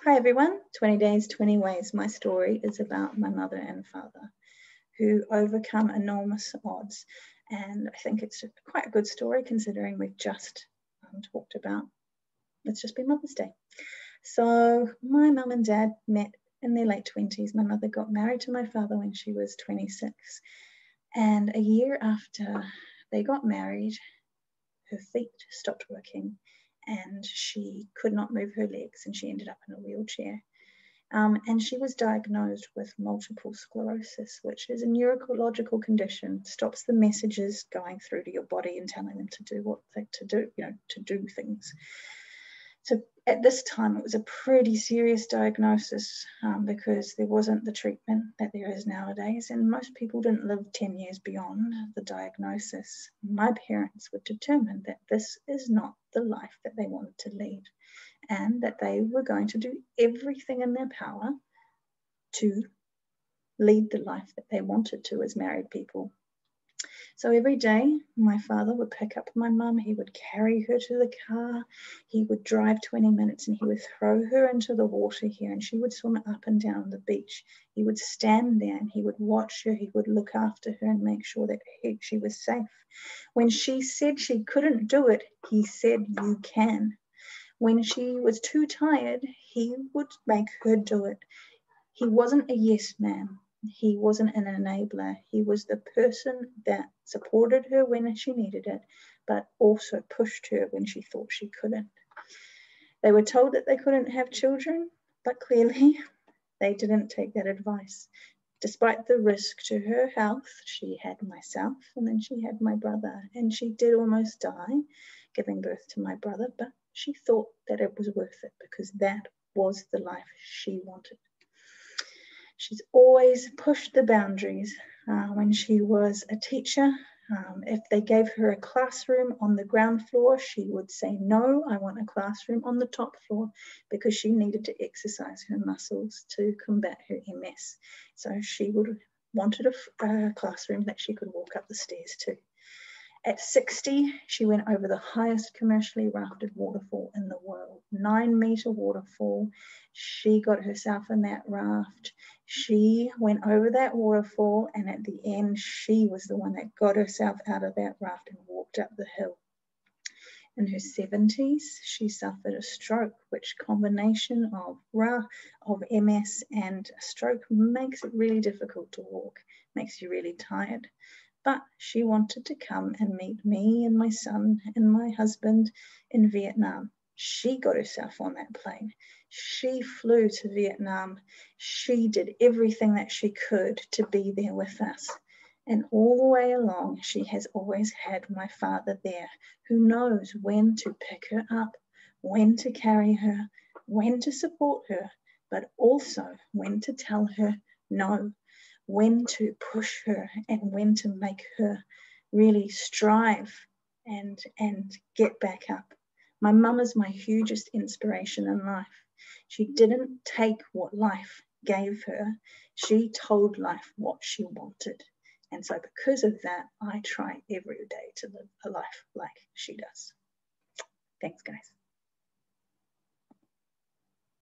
Hi everyone, 20 Days, 20 Ways. My story is about my mother and father who overcome enormous odds. And I think it's quite a good story considering we've just talked about, it's just been Mother's Day. So my mum and dad met in their late 20s. My mother got married to my father when she was 26. And a year after they got married, her feet stopped working and she could not move her legs and she ended up in a wheelchair. And she was diagnosed with multiple sclerosis, which is a neurological condition, stops the messages going through to your body and telling them to do what to do, to do things. So at this time, it was a pretty serious diagnosis because there wasn't the treatment that there is nowadays, and most people didn't live 10 years beyond the diagnosis. My parents were determined that this is not the life that they wanted to lead, and that they were going to do everything in their power to lead the life that they wanted to as married people. So every day, my father would pick up my mum, he would carry her to the car, he would drive 20 minutes and he would throw her into the water here and she would swim up and down the beach. He would stand there and he would watch her, he would look after her and make sure that she was safe. When she said she couldn't do it, he said, "You can." When she was too tired, he would make her do it. He wasn't a yes man. He wasn't an enabler. He was the person that supported her when she needed it, but also pushed her when she thought she couldn't. They were told that they couldn't have children, but clearly they didn't take that advice. Despite the risk to her health, she had myself and then she had my brother, and she did almost die giving birth to my brother, but she thought that it was worth it because that was the life she wanted. She's always pushed the boundaries. When she was a teacher, if they gave her a classroom on the ground floor, she would say, "No, I want a classroom on the top floor," because she needed to exercise her muscles to combat her MS. So she wanted a classroom that she could walk up the stairs to. At 60, she went over the highest commercially rafted waterfall in the world, 9-meter waterfall. She got herself in that raft. She went over that waterfall, and at the end, she was the one that got herself out of that raft and walked up the hill. In her 70s, she suffered a stroke, which combination of MS and a stroke makes it really difficult to walk, makes you really tired. But she wanted to come and meet me and my son and my husband in Vietnam. She got herself on that plane. She flew to Vietnam. She did everything that she could to be there with us. And all the way along, she has always had my father there, who knows when to pick her up, when to carry her, when to support her, but also when to tell her no, when to push her and when to make her really strive and get back up. My mum is my hugest inspiration in life. She didn't take what life gave her. She told life what she wanted. And so because of that, I try every day to live a life like she does. Thanks, guys.